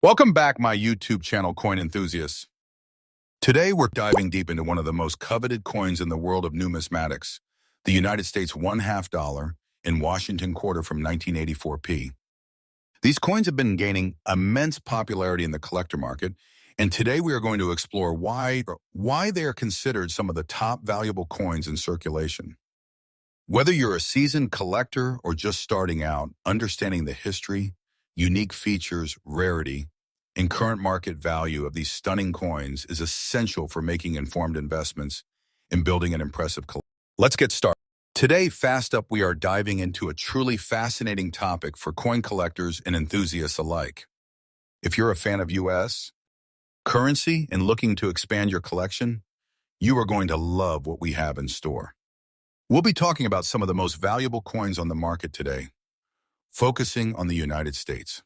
Welcome back, my YouTube channel, coin enthusiasts. Today, we're diving deep into one of the most coveted coins in the world of numismatics, the United States $1/2 in Washington quarter from 1984p. These coins have been gaining immense popularity in the collector market, and today we are going to explore why they are considered some of the top valuable coins in circulation. Whether you're a seasoned collector or just starting out, understanding the history, unique features, rarity, and current market value of these stunning coins is essential for making informed investments and building an impressive collection. Let's get started. Today, fast up, we are diving into a truly fascinating topic for coin collectors and enthusiasts alike. If you're a fan of U.S. currency and looking to expand your collection, you are going to love what we have in store. We'll be talking about some of the most valuable coins on the market today, focusing on the United States.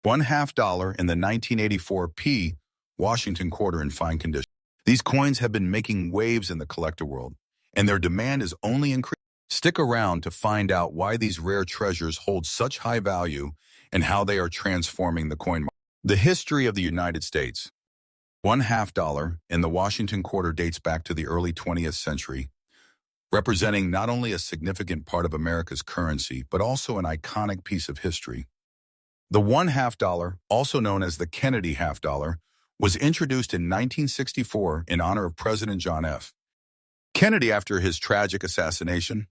$1/2 in the 1984p Washington quarter in fine condition. These coins have been making waves in the collector world, and their demand is only increasing. Stick around to find out why these rare treasures hold such high value and how they are transforming the coin market. The history of the United States. $1/2 in the Washington quarter dates back to the early 20th century, representing not only a significant part of America's currency, but also an iconic piece of history. The $1/2, also known as the Kennedy $1/2, was introduced in 1964 in honor of President John F. Kennedy after his tragic assassination.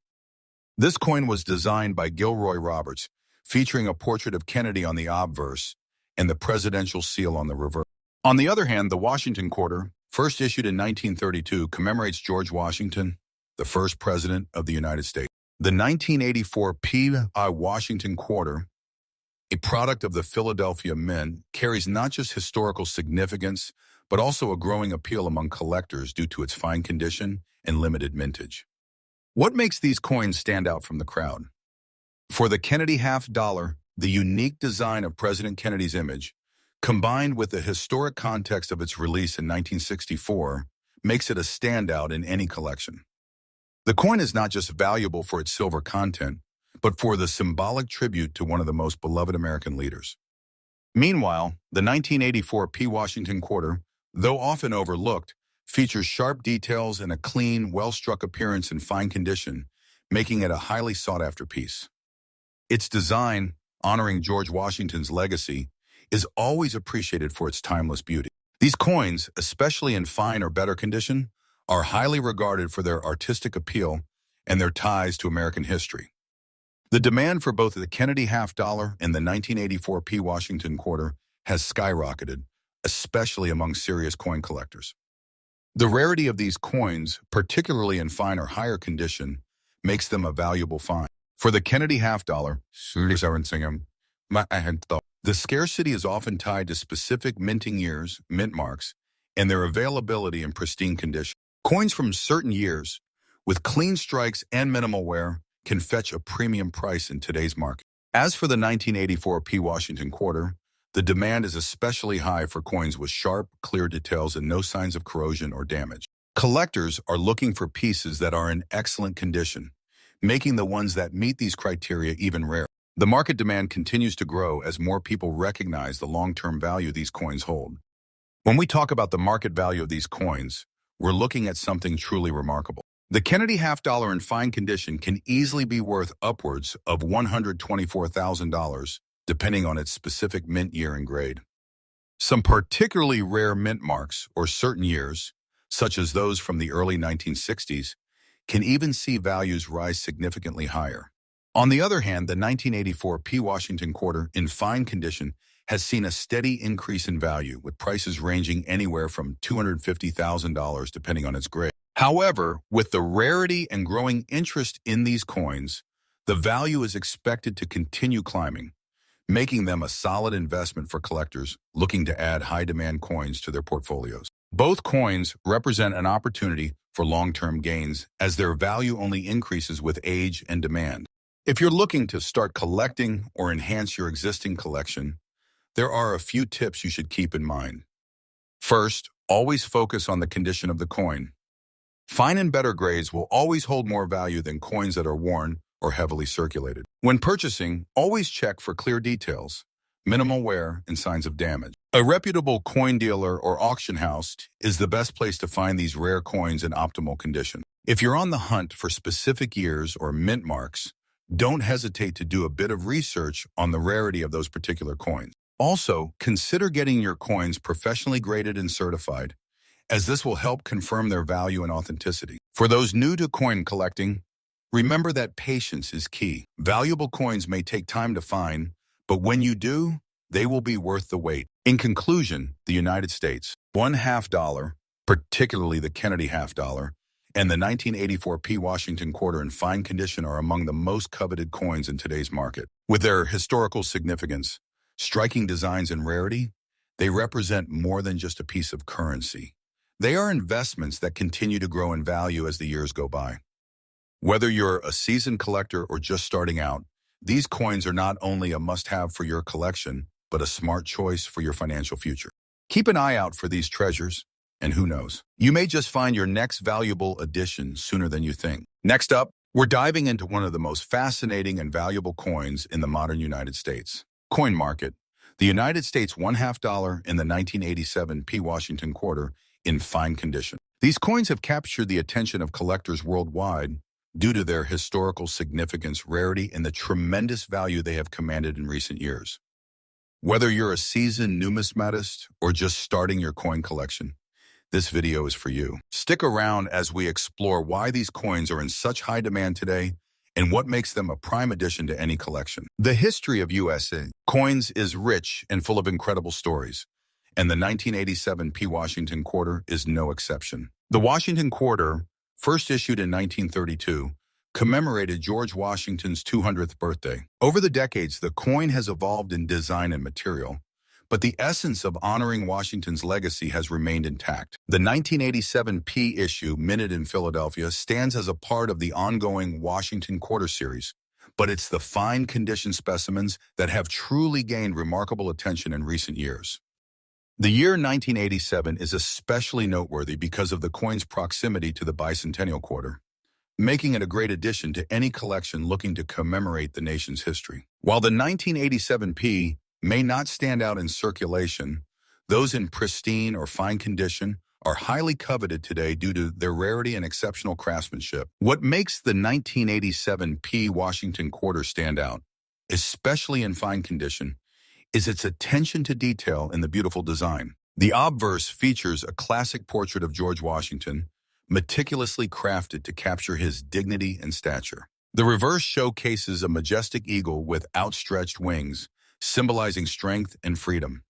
This coin was designed by Gilroy Roberts, featuring a portrait of Kennedy on the obverse and the presidential seal on the reverse. On the other hand, the Washington quarter, first issued in 1932, commemorates George Washington, the first president of the United States. The 1984 PI Washington quarter, a product of the Philadelphia Mint, carries not just historical significance, but also a growing appeal among collectors due to its fine condition and limited mintage. What makes these coins stand out from the crowd? For the Kennedy $1/2, the unique design of President Kennedy's image, combined with the historic context of its release in 1964, makes it a standout in any collection. The coin is not just valuable for its silver content, but for the symbolic tribute to one of the most beloved American leaders. Meanwhile, the 1984 P. Washington quarter, though often overlooked, features sharp details and a clean, well-struck appearance in fine condition, making it a highly sought-after piece. Its design, honoring George Washington's legacy, is always appreciated for its timeless beauty. These coins, especially in fine or better condition, are highly regarded for their artistic appeal and their ties to American history. The demand for both the Kennedy $1/2 and the 1984 P. Washington quarter has skyrocketed, especially among serious coin collectors. The rarity of these coins, particularly in fine or higher condition, makes them a valuable find. For the Kennedy $1/2, the scarcity is often tied to specific minting years, mint marks, and their availability in pristine condition. Coins from certain years, with clean strikes and minimal wear, can fetch a premium price in today's market. As for the 1984 P. Washington quarter, the demand is especially high for coins with sharp, clear details and no signs of corrosion or damage. Collectors are looking for pieces that are in excellent condition, making the ones that meet these criteria even rarer. The market demand continues to grow as more people recognize the long-term value these coins hold. When we talk about the market value of these coins, we're looking at something truly remarkable. The Kennedy $1/2 in fine condition can easily be worth upwards of $124,000, depending on its specific mint year and grade. Some particularly rare mint marks or certain years, such as those from the early 1960s, can even see values rise significantly higher. On the other hand, the 1984 P. Washington quarter in fine condition has seen a steady increase in value, with prices ranging anywhere from $250,000 depending on its grade. However, with the rarity and growing interest in these coins, the value is expected to continue climbing, making them a solid investment for collectors looking to add high-demand coins to their portfolios. Both coins represent an opportunity for long-term gains as their value only increases with age and demand. If you're looking to start collecting or enhance your existing collection, there are a few tips you should keep in mind. First, always focus on the condition of the coin. Fine and better grades will always hold more value than coins that are worn or heavily circulated. When purchasing, always check for clear details, minimal wear, and signs of damage. A reputable coin dealer or auction house is the best place to find these rare coins in optimal condition. If you're on the hunt for specific years or mint marks, don't hesitate to do a bit of research on the rarity of those particular coins. Also, consider getting your coins professionally graded and certified, as this will help confirm their value and authenticity. For those new to coin collecting, remember that patience is key. Valuable coins may take time to find, but when you do, they will be worth the wait. In conclusion, the United States, $1/2, particularly the Kennedy $1/2, and the 1984 P. Washington quarter in fine condition are among the most coveted coins in today's market. With their historical significance, striking designs, and rarity, they represent more than just a piece of currency. They are investments that continue to grow in value as the years go by. Whether you're a seasoned collector or just starting out, these coins are not only a must-have for your collection, but a smart choice for your financial future. Keep an eye out for these treasures, and who knows, you may just find your next valuable addition sooner than you think. Next up, we're diving into one of the most fascinating and valuable coins in the modern United States. Coin market. The United States $1/2 in the 1987 P. Washington quarter in fine condition. These coins have captured the attention of collectors worldwide due to their historical significance, rarity, and the tremendous value they have commanded in recent years. Whether you're a seasoned numismatist or just starting your coin collection, this video is for you. Stick around as we explore why these coins are in such high demand today and what makes them a prime addition to any collection. The history of USA coins is rich and full of incredible stories, and the 1987 P. Washington quarter is no exception. The Washington quarter, first issued in 1932, commemorated George Washington's 200th birthday. Over the decades, the coin has evolved in design and material, but the essence of honoring Washington's legacy has remained intact. The 1987 P issue, minted in Philadelphia, stands as a part of the ongoing Washington Quarter series, but it's the fine condition specimens that have truly gained remarkable attention in recent years. The year 1987 is especially noteworthy because of the coin's proximity to the bicentennial quarter, making it a great addition to any collection looking to commemorate the nation's history. While the 1987 P may not stand out in circulation, those in pristine or fine condition are highly coveted today due to their rarity and exceptional craftsmanship. What makes the 1987 P. Washington quarter stand out, especially in fine condition, is its attention to detail in the beautiful design. The obverse features a classic portrait of George Washington, meticulously crafted to capture his dignity and stature. The reverse showcases a majestic eagle with outstretched wings, symbolizing strength and freedom.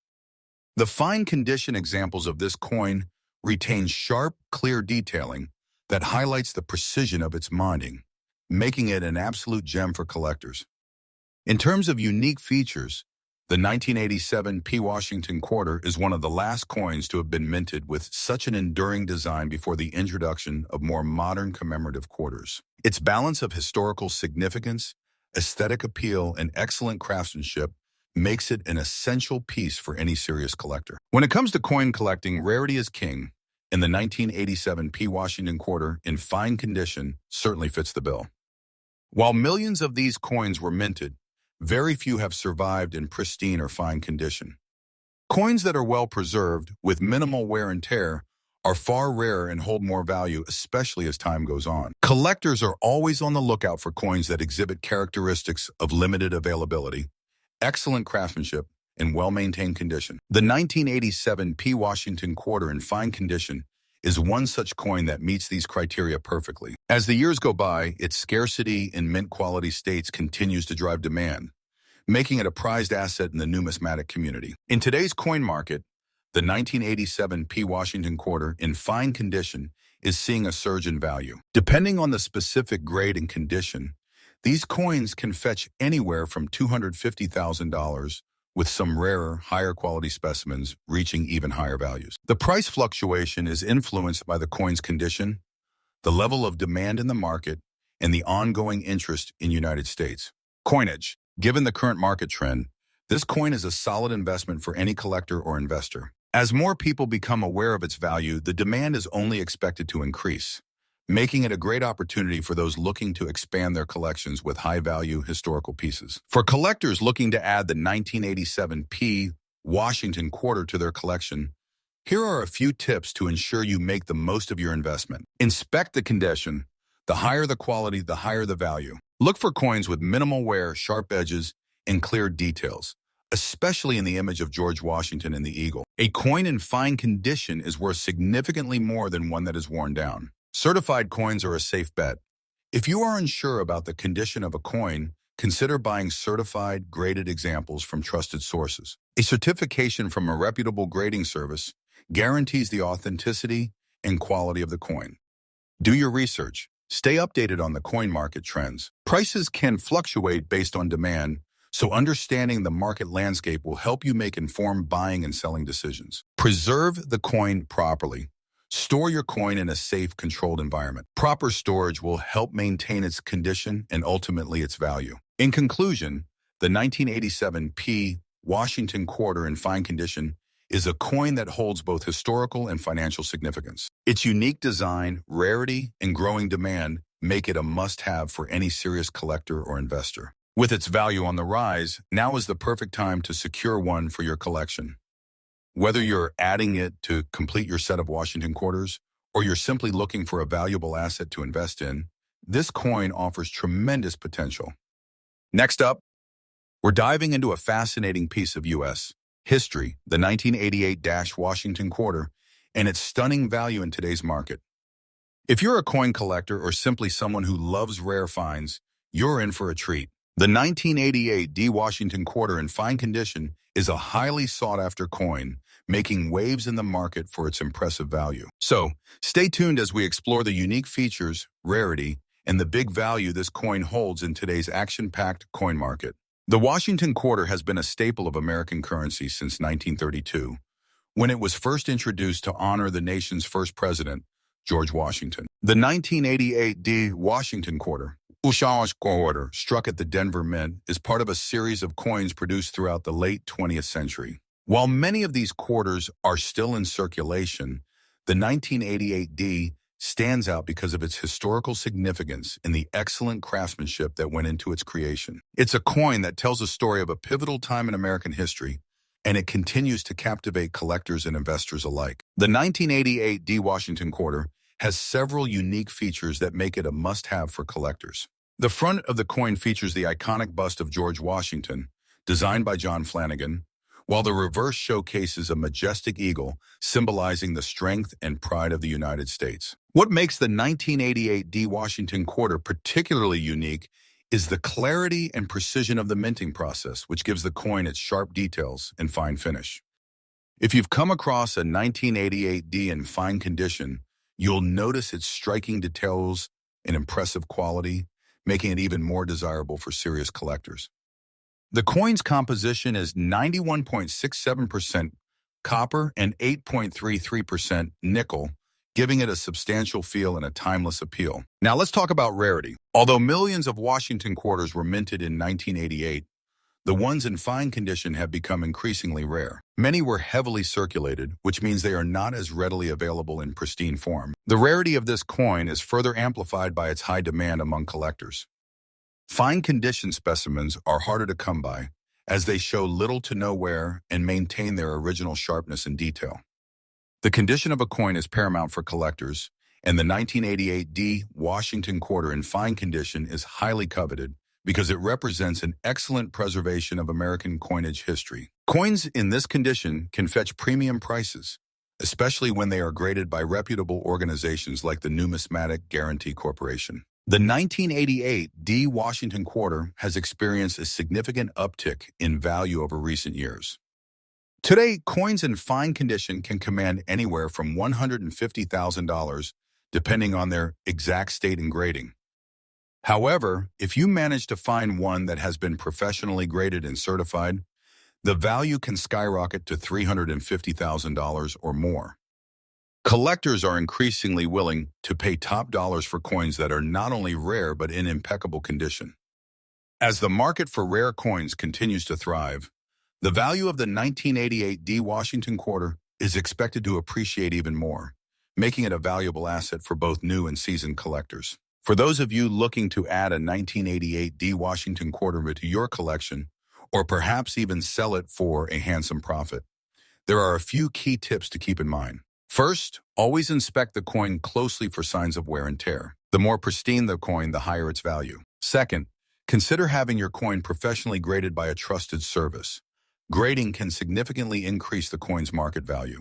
The fine condition examples of this coin retain sharp, clear detailing that highlights the precision of its minding, making it an absolute gem for collectors. In terms of unique features, the 1987 P. Washington quarter is one of the last coins to have been minted with such an enduring design before the introduction of more modern commemorative quarters. Its balance of historical significance, aesthetic appeal, and excellent craftsmanship makes it an essential piece for any serious collector. When it comes to coin collecting, rarity is king, and the 1987 P. Washington quarter in fine condition certainly fits the bill. While millions of these coins were minted, very few have survived in pristine or fine condition. Coins that are well preserved, with minimal wear and tear, are far rarer and hold more value, especially as time goes on. Collectors are always on the lookout for coins that exhibit characteristics of limited availability, excellent craftsmanship, and well-maintained condition. The 1987 P. Washington quarter in fine condition is one such coin that meets these criteria perfectly. As the years go by, its scarcity in mint-quality states continues to drive demand, making it a prized asset in the numismatic community. In today's coin market, the 1987 P. Washington quarter in fine condition is seeing a surge in value. Depending on the specific grade and condition, these coins can fetch anywhere from $250,000, with some rarer, higher quality specimens reaching even higher values. The price fluctuation is influenced by the coin's condition, the level of demand in the market, and the ongoing interest in the United States. Coinage. Given the current market trend, this coin is a solid investment for any collector or investor. As more people become aware of its value, the demand is only expected to increase, making it a great opportunity for those looking to expand their collections with high-value historical pieces. For collectors looking to add the 1987 P Washington quarter to their collection, here are a few tips to ensure you make the most of your investment. Inspect the condition. The higher the quality, the higher the value. Look for coins with minimal wear, sharp edges, and clear details, especially in the image of George Washington and the eagle. A coin in fine condition is worth significantly more than one that is worn down. Certified coins are a safe bet. If you are unsure about the condition of a coin, consider buying certified, graded examples from trusted sources. A certification from a reputable grading service guarantees the authenticity and quality of the coin. Do your research. Stay updated on the coin market trends. Prices can fluctuate based on demand, so understanding the market landscape will help you make informed buying and selling decisions. Preserve the coin properly. Store your coin in a safe, controlled environment. Proper storage will help maintain its condition and ultimately its value. In conclusion, the 1987 P Washington quarter in fine condition is a coin that holds both historical and financial significance. Its unique design, rarity, and growing demand make it a must-have for any serious collector or investor. With its value on the rise, now is the perfect time to secure one for your collection. Whether you're adding it to complete your set of Washington quarters, or you're simply looking for a valuable asset to invest in, this coin offers tremendous potential. Next up, we're diving into a fascinating piece of U.S. history, the 1988 Washington quarter, and its stunning value in today's market. If you're a coin collector or simply someone who loves rare finds, you're in for a treat. The 1988 Washington quarter in fine condition is a highly sought-after coin, making waves in the market for its impressive value. So, stay tuned as we explore the unique features, rarity, and the big value this coin holds in today's action-packed coin market. The Washington quarter has been a staple of American currency since 1932, when it was first introduced to honor the nation's first president, George Washington. The 1988 Washington quarter, struck at the Denver Mint, is part of a series of coins produced throughout the late 20th century. While many of these quarters are still in circulation, the 1988 stands out because of its historical significance and the excellent craftsmanship that went into its creation. It's a coin that tells a story of a pivotal time in American history, and it continues to captivate collectors and investors alike. The 1988 Washington quarter has several unique features that make it a must-have for collectors. The front of the coin features the iconic bust of George Washington, designed by John Flanagan, while the reverse showcases a majestic eagle symbolizing the strength and pride of the United States. What makes the 1988 Washington quarter particularly unique is the clarity and precision of the minting process, which gives the coin its sharp details and fine finish. If you've come across a 1988 in fine condition, you'll notice its striking details and impressive quality, making it even more desirable for serious collectors. The coin's composition is 91.67% copper and 8.33% nickel, giving it a substantial feel and a timeless appeal. Now let's talk about rarity. Although millions of Washington quarters were minted in 1988, the ones in fine condition have become increasingly rare. Many were heavily circulated, which means they are not as readily available in pristine form. The rarity of this coin is further amplified by its high demand among collectors. Fine condition specimens are harder to come by, as they show little to no wear and maintain their original sharpness and detail. The condition of a coin is paramount for collectors, and the 1988 Washington quarter in fine condition is highly coveted because it represents an excellent preservation of American coinage history. Coins in this condition can fetch premium prices, especially when they are graded by reputable organizations like the Numismatic Guarantee Corporation. The 1988 Washington quarter has experienced a significant uptick in value over recent years. Today, coins in fine condition can command anywhere from $150,000, depending on their exact state and grading. However, if you manage to find one that has been professionally graded and certified, the value can skyrocket to $350,000 or more. Collectors are increasingly willing to pay top dollars for coins that are not only rare but in impeccable condition. As the market for rare coins continues to thrive, the value of the 1988 Washington quarter is expected to appreciate even more, making it a valuable asset for both new and seasoned collectors. For those of you looking to add a 1988 D Washington quarter to your collection, or perhaps even sell it for a handsome profit, there are a few key tips to keep in mind. First, always inspect the coin closely for signs of wear and tear. The more pristine the coin, the higher its value. Second, consider having your coin professionally graded by a trusted service. Grading can significantly increase the coin's market value.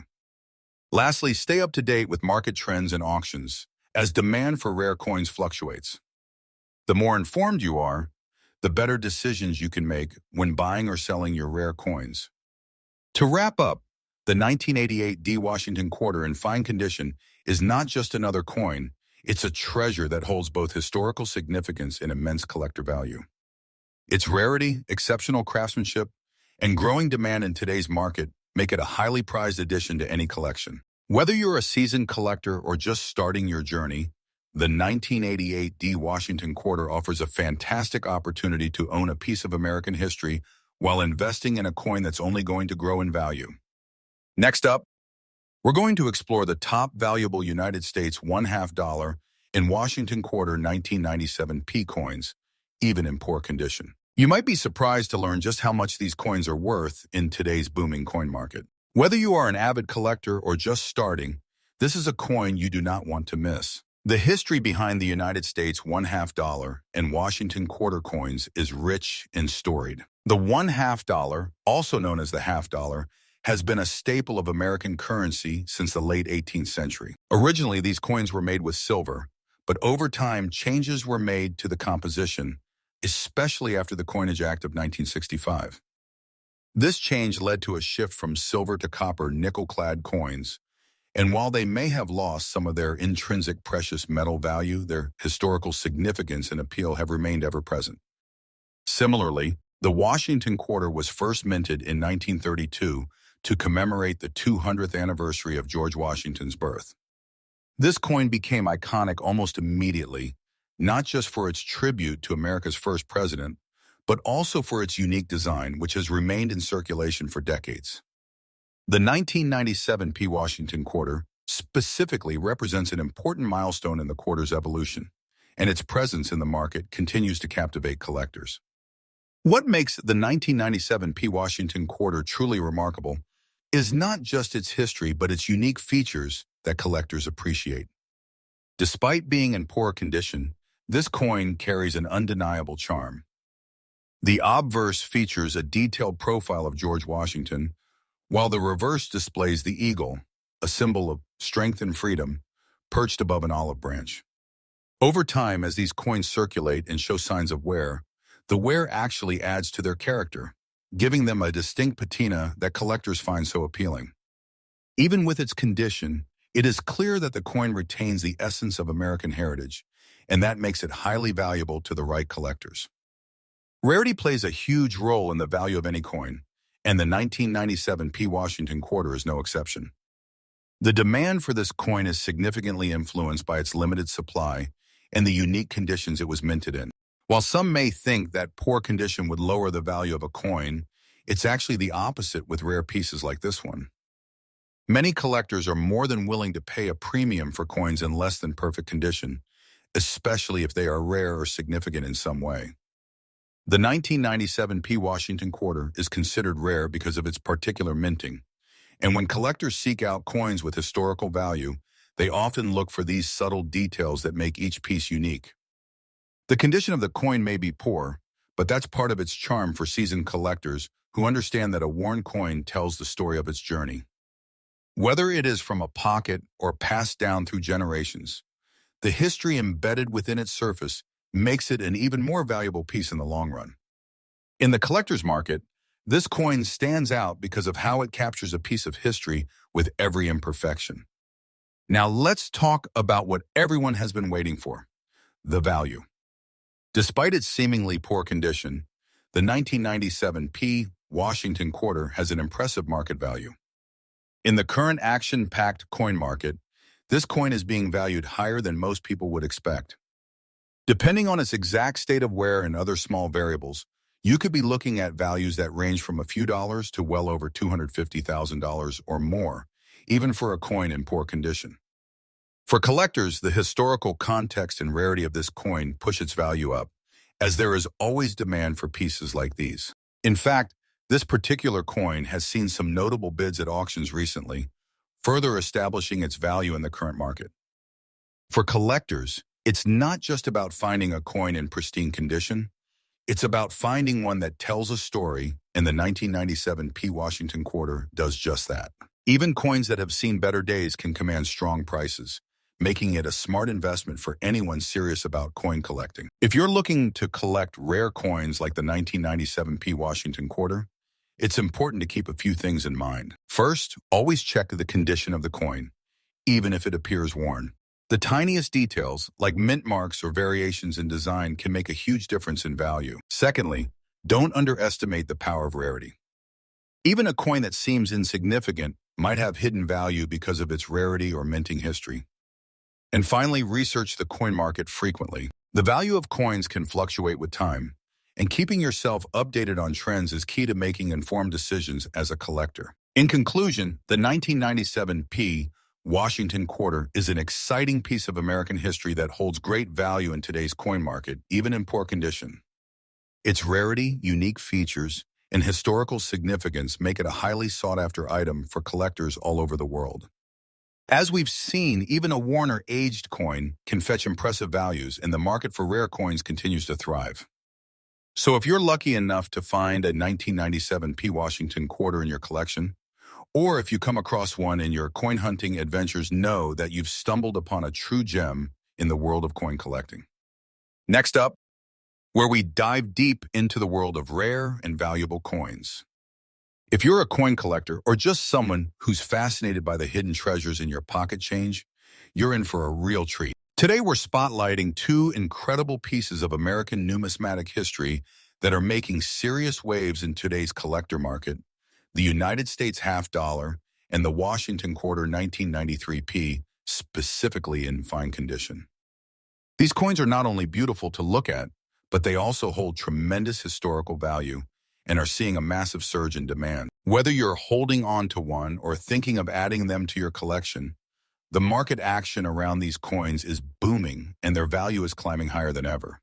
Lastly, stay up to date with market trends and auctions, as demand for rare coins fluctuates. The more informed you are, the better decisions you can make when buying or selling your rare coins. To wrap up, the 1988 D Washington quarter in fine condition is not just another coin, it's a treasure that holds both historical significance and immense collector value. Its rarity, exceptional craftsmanship, and growing demand in today's market make it a highly prized addition to any collection. Whether you're a seasoned collector or just starting your journey, the 1988 D Washington quarter offers a fantastic opportunity to own a piece of American history while investing in a coin that's only going to grow in value. Next up, we're going to explore the top valuable United States $1/2 in Washington quarter 1997 P coins, even in poor condition. You might be surprised to learn just how much these coins are worth in today's booming coin market. Whether you are an avid collector or just starting, this is a coin you do not want to miss. The history behind the United States $1/2 and Washington quarter coins is rich and storied. The $1/2, also known as the half dollar, has been a staple of American currency since the late 18th century. Originally, these coins were made with silver, but over time, changes were made to the composition, especially after the Coinage Act of 1965. This change led to a shift from silver to copper nickel-clad coins, and while they may have lost some of their intrinsic precious metal value, their historical significance and appeal have remained ever present. Similarly, the Washington quarter was first minted in 1932 to commemorate the 200th anniversary of George Washington's birth. This coin became iconic almost immediately, not just for its tribute to America's first president, but also for its unique design, which has remained in circulation for decades. The 1997 P. Washington quarter specifically represents an important milestone in the quarter's evolution, and its presence in the market continues to captivate collectors. What makes the 1997 P. Washington quarter truly remarkable is not just its history, but its unique features that collectors appreciate. Despite being in poor condition, this coin carries an undeniable charm. The obverse features a detailed profile of George Washington, while the reverse displays the eagle, a symbol of strength and freedom, perched above an olive branch. Over time, as these coins circulate and show signs of wear, the wear actually adds to their character, giving them a distinct patina that collectors find so appealing. Even with its condition, it is clear that the coin retains the essence of American heritage, and that makes it highly valuable to the right collectors. Rarity plays a huge role in the value of any coin, and the 1997 P. Washington quarter is no exception. The demand for this coin is significantly influenced by its limited supply and the unique conditions it was minted in. While some may think that poor condition would lower the value of a coin, it's actually the opposite with rare pieces like this one. Many collectors are more than willing to pay a premium for coins in less than perfect condition, especially if they are rare or significant in some way. The 1997 P. Washington quarter is considered rare because of its particular minting, and when collectors seek out coins with historical value, they often look for these subtle details that make each piece unique. The condition of the coin may be poor, but that's part of its charm for seasoned collectors who understand that a worn coin tells the story of its journey. Whether it is from a pocket or passed down through generations, the history embedded within its surface makes it an even more valuable piece in the long run. In the collector's market, this coin stands out because of how it captures a piece of history with every imperfection. Now let's talk about what everyone has been waiting for, the value. Despite its seemingly poor condition, the 1997 P. Washington quarter has an impressive market value. In the current action-packed coin market, this coin is being valued higher than most people would expect. Depending on its exact state of wear and other small variables, you could be looking at values that range from a few dollars to well over $250,000 or more, even for a coin in poor condition. For collectors, the historical context and rarity of this coin push its value up, as there is always demand for pieces like these. In fact, this particular coin has seen some notable bids at auctions recently, further establishing its value in the current market. For collectors, it's not just about finding a coin in pristine condition, it's about finding one that tells a story, and the 1997 P. Washington quarter does just that. Even coins that have seen better days can command strong prices, making it a smart investment for anyone serious about coin collecting. If you're looking to collect rare coins like the 1997 P. Washington quarter, it's important to keep a few things in mind. First, always check the condition of the coin, even if it appears worn. The tiniest details, like mint marks or variations in design, can make a huge difference in value. Secondly, don't underestimate the power of rarity. Even a coin that seems insignificant might have hidden value because of its rarity or minting history. And finally, research the coin market frequently. The value of coins can fluctuate with time, and keeping yourself updated on trends is key to making informed decisions as a collector. In conclusion, the 1997 P. Washington quarter is an exciting piece of American history that holds great value in today's coin market, even in poor condition. Its rarity, unique features, and historical significance make it a highly sought-after item for collectors all over the world. As we've seen, even a worn or aged coin can fetch impressive values, and the market for rare coins continues to thrive. So if you're lucky enough to find a 1997 P. Washington quarter in your collection, or if you come across one in your coin hunting adventures, know that you've stumbled upon a true gem in the world of coin collecting. Next up, where we dive deep into the world of rare and valuable coins. If you're a coin collector or just someone who's fascinated by the hidden treasures in your pocket change, you're in for a real treat. Today, we're spotlighting two incredible pieces of American numismatic history that are making serious waves in today's collector market: the United States half dollar and the Washington quarter 1993 P, specifically in fine condition. These coins are not only beautiful to look at, but they also hold tremendous historical value and are seeing a massive surge in demand. Whether you're holding on to one or thinking of adding them to your collection, the market action around these coins is booming and their value is climbing higher than ever.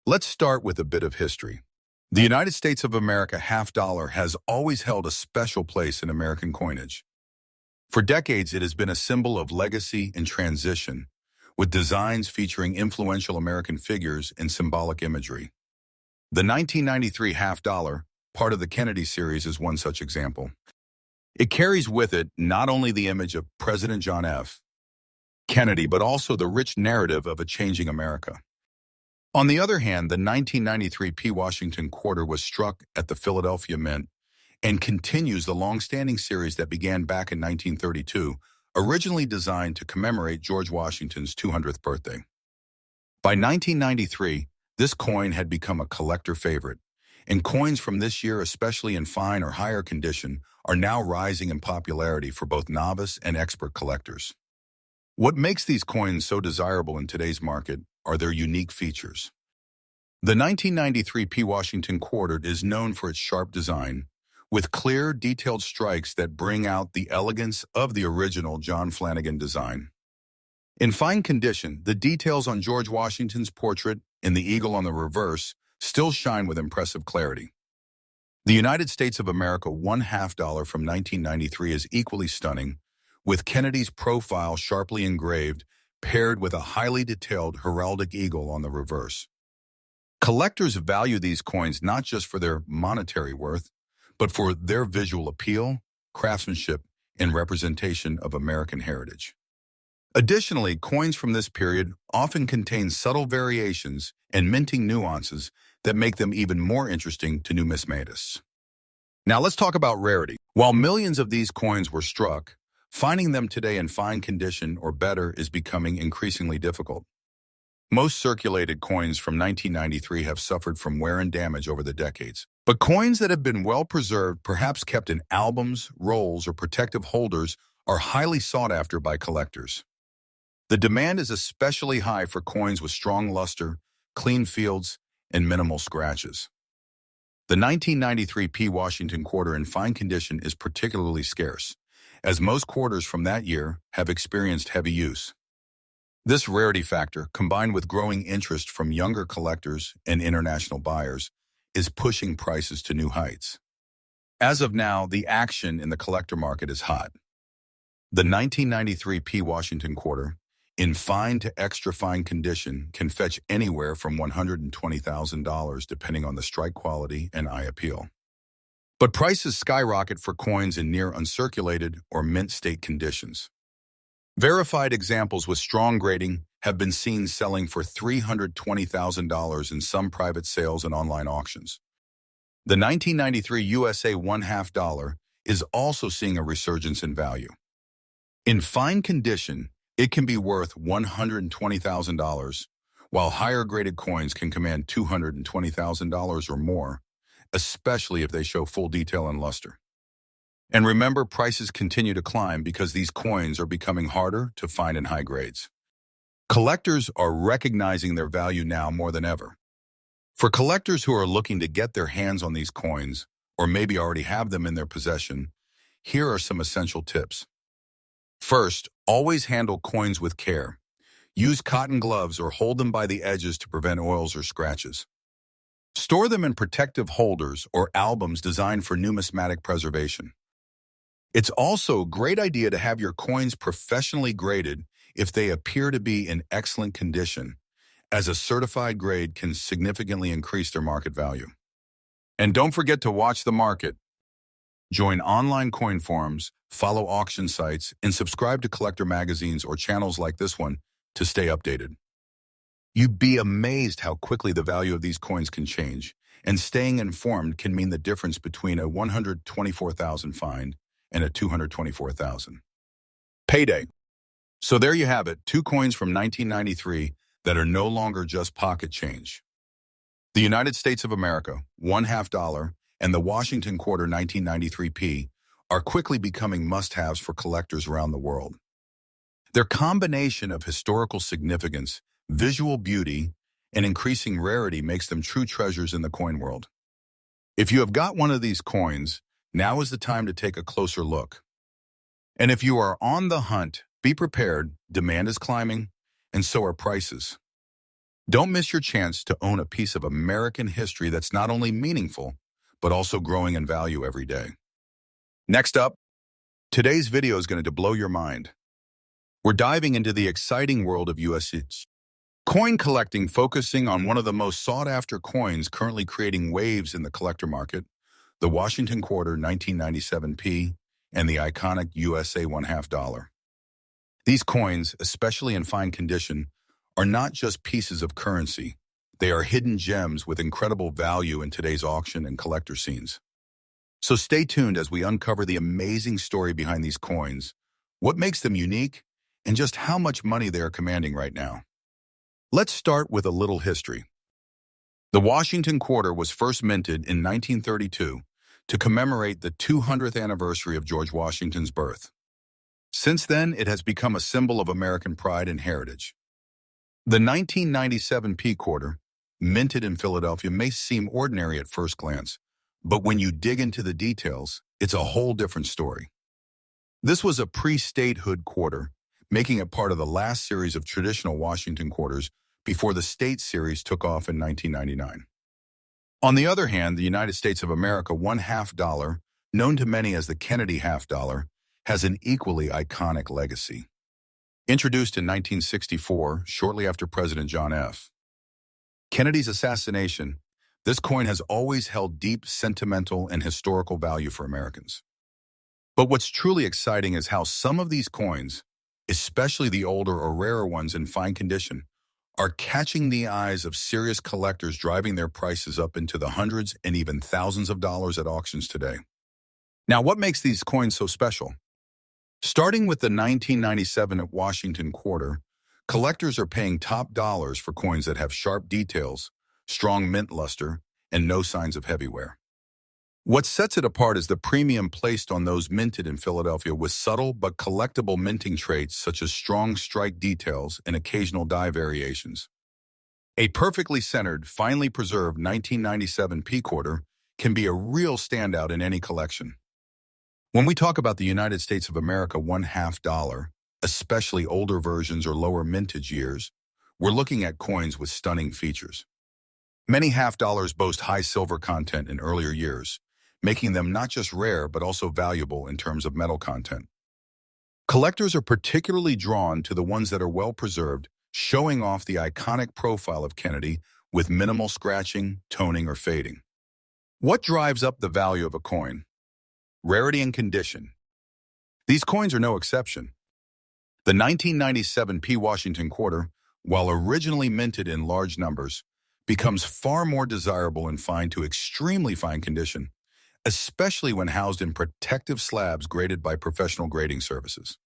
Let's start with a bit of history. The United States of America half dollar has always held a special place in American coinage. For decades, it has been a symbol of legacy and transition, with designs featuring influential American figures and symbolic imagery. The 1993 half dollar, part of the Kennedy series, is one such example. It carries with it not only the image of President John F. Kennedy, but also the rich narrative of a changing America. On the other hand, the 1993 P. Washington quarter was struck at the Philadelphia Mint and continues the long-standing series that began back in 1932, originally designed to commemorate George Washington's 200th birthday. By 1993, this coin had become a collector favorite, and coins from this year, especially in fine or higher condition, are now rising in popularity for both novice and expert collectors. What makes these coins so desirable in today's market are their unique features. The 1993 P. Washington quarter is known for its sharp design, with clear, detailed strikes that bring out the elegance of the original John Flanagan design. In fine condition, the details on George Washington's portrait and the eagle on the reverse still shine with impressive clarity. The United States of America $1 dollar from 1993 is equally stunning, with Kennedy's profile sharply engraved, paired with a highly detailed heraldic eagle on the reverse. Collectors value these coins not just for their monetary worth, but for their visual appeal, craftsmanship, and representation of American heritage. Additionally, coins from this period often contain subtle variations and minting nuances that make them even more interesting to numismatists. Now let's talk about rarity. While millions of these coins were struck, finding them today in fine condition or better is becoming increasingly difficult. Most circulated coins from 1993 have suffered from wear and damage over the decades. But coins that have been well preserved, perhaps kept in albums, rolls, or protective holders, are highly sought after by collectors. The demand is especially high for coins with strong luster, clean fields, and minimal scratches. The 1993 P. Washington quarter in fine condition is particularly scarce, as most quarters from that year have experienced heavy use. This rarity factor, combined with growing interest from younger collectors and international buyers, is pushing prices to new heights. As of now, the action in the collector market is hot. The 1993 P Washington quarter, in fine to extra fine condition, can fetch anywhere from $120,000 depending on the strike quality and eye appeal. But prices skyrocket for coins in near uncirculated or mint state conditions. Verified examples with strong grading have been seen selling for $320,000 in some private sales and online auctions. The 1993 USA $1/2 is also seeing a resurgence in value. In fine condition, it can be worth $120,000, while higher graded coins can command $220,000 or more, especially if they show full detail and luster. And remember, prices continue to climb because these coins are becoming harder to find in high grades. Collectors are recognizing their value now more than ever. For collectors who are looking to get their hands on these coins, or maybe already have them in their possession, here are some essential tips. First, always handle coins with care. Use cotton gloves or hold them by the edges to prevent oils or scratches. Store them in protective holders or albums designed for numismatic preservation. It's also a great idea to have your coins professionally graded if they appear to be in excellent condition, as a certified grade can significantly increase their market value. And don't forget to watch the market. Join online coin forums, follow auction sites, and subscribe to collector magazines or channels like this one to stay updated. You'd be amazed how quickly the value of these coins can change, and staying informed can mean the difference between a $124,000 find and a $224,000 payday. So there you have it, two coins from 1993 that are no longer just pocket change. The United States of America, $1/2, and the Washington quarter 1993 P are quickly becoming must-haves for collectors around the world. Their combination of historical significance, visual beauty, and increasing rarity makes them true treasures in the coin world. If you have got one of these coins, now is the time to take a closer look. And if you are on the hunt, be prepared. Demand is climbing, and so are prices. Don't miss your chance to own a piece of American history that's not only meaningful, but also growing in value every day. Next up, today's video is going to blow your mind. We're diving into the exciting world of U.S. coin collecting, focusing on one of the most sought-after coins currently creating waves in the collector market, the Washington quarter 1997 P and the iconic USA $1/2. These coins, especially in fine condition, are not just pieces of currency. They are hidden gems with incredible value in today's auction and collector scenes. So stay tuned as we uncover the amazing story behind these coins, what makes them unique, and just how much money they are commanding right now. Let's start with a little history. The Washington quarter was first minted in 1932 to commemorate the 200th anniversary of George Washington's birth. Since then, it has become a symbol of American pride and heritage. The 1997 P quarter, minted in Philadelphia, may seem ordinary at first glance, but when you dig into the details, it's a whole different story. This was a pre-statehood quarter, making it part of the last series of traditional Washington quarters before the state series took off in 1999. On the other hand, the United States of America $1/2, known to many as the Kennedy $1/2, has an equally iconic legacy. Introduced in 1964, shortly after President John F. Kennedy's assassination, this coin has always held deep sentimental and historical value for Americans. But what's truly exciting is how some of these coins, especially the older or rarer ones in fine condition, are catching the eyes of serious collectors, driving their prices up into the hundreds and even thousands of dollars at auctions today. Now, what makes these coins so special? Starting with the 1997 at Washington quarter, collectors are paying top dollars for coins that have sharp details, strong mint luster, and no signs of heavy wear. What sets it apart is the premium placed on those minted in Philadelphia with subtle but collectible minting traits such as strong strike details and occasional die variations. A perfectly centered, finely preserved 1997 P quarter can be a real standout in any collection. When we talk about the United States of America $1/2, especially older versions or lower mintage years, we're looking at coins with stunning features. Many half dollars boast high silver content in earlier years, making them not just rare but also valuable in terms of metal content. Collectors are particularly drawn to the ones that are well preserved, showing off the iconic profile of Kennedy with minimal scratching, toning, or fading. What drives up the value of a coin? Rarity and condition. These coins are no exception. The 1997 P. Washington quarter, while originally minted in large numbers, becomes far more desirable in fine to extremely fine condition, especially when housed in protective slabs graded by professional grading services.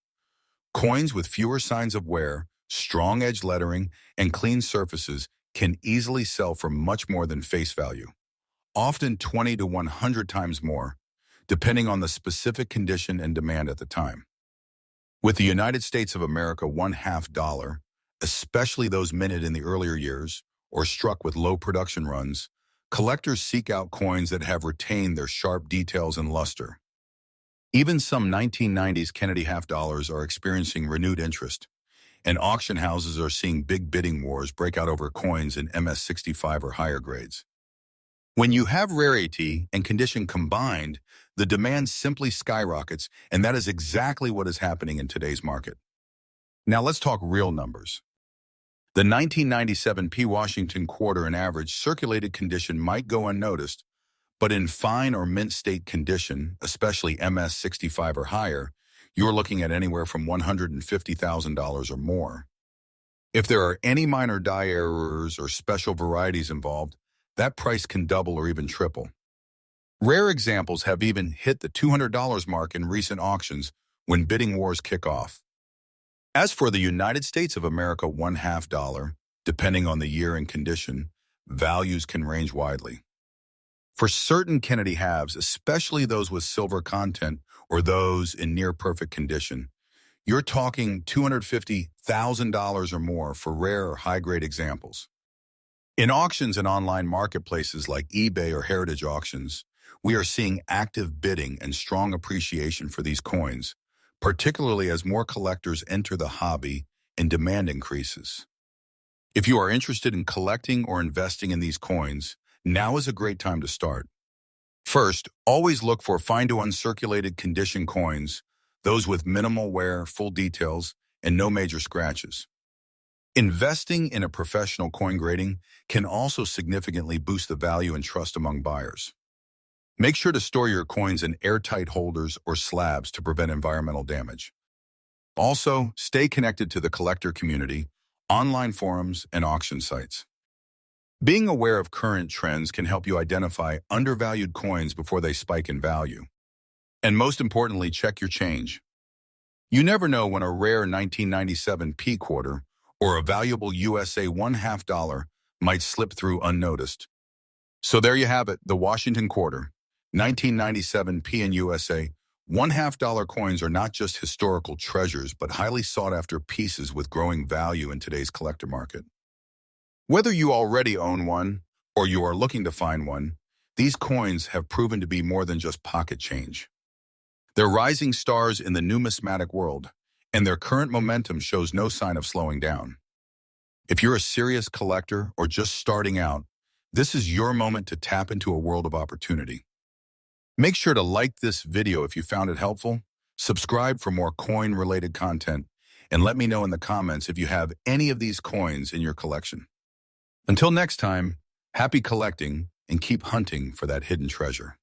Coins with fewer signs of wear, strong edge lettering, and clean surfaces can easily sell for much more than face value, often 20 to 100 times more, depending on the specific condition and demand at the time. With the United States of America $1/2, especially those minted in the earlier years or struck with low production runs, collectors seek out coins that have retained their sharp details and luster. Even some 1990s Kennedy half dollars are experiencing renewed interest, and auction houses are seeing big bidding wars break out over coins in MS-65 or higher grades. When you have rarity and condition combined, the demand simply skyrockets, and that is exactly what is happening in today's market. Now let's talk real numbers. The 1997 P. Washington quarter in average circulated condition might go unnoticed, but in fine or mint state condition, especially MS-65 or higher, you're looking at anywhere from $150,000 or more. If there are any minor die errors or special varieties involved, that price can double or even triple. Rare examples have even hit the $200 mark in recent auctions when bidding wars kick off. As for the United States of America $1/2, depending on the year and condition, values can range widely. For certain Kennedy halves, especially those with silver content or those in near-perfect condition, you're talking $250,000 or more for rare or high-grade examples. In auctions and online marketplaces like eBay or Heritage Auctions, we are seeing active bidding and strong appreciation for these coins, particularly as more collectors enter the hobby and demand increases. If you are interested in collecting or investing in these coins, now is a great time to start. First, always look for fine to uncirculated condition coins, those with minimal wear, full details, and no major scratches. Investing in a professional coin grading can also significantly boost the value and trust among buyers. Make sure to store your coins in airtight holders or slabs to prevent environmental damage. Also, stay connected to the collector community, online forums, and auction sites. Being aware of current trends can help you identify undervalued coins before they spike in value. And most importantly, check your change. You never know when a rare 1997 P quarter or a valuable USA $1/2 might slip through unnoticed. So there you have it, the Washington quarter, 1997 P and USA. $1/2 coins are not just historical treasures, but highly sought-after pieces with growing value in today's collector market. Whether you already own one or you are looking to find one, these coins have proven to be more than just pocket change. They're rising stars in the numismatic world, and their current momentum shows no sign of slowing down. If you're a serious collector or just starting out, this is your moment to tap into a world of opportunity. Make sure to like this video if you found it helpful, subscribe for more coin-related content, and let me know in the comments if you have any of these coins in your collection. Until next time, happy collecting and keep hunting for that hidden treasure.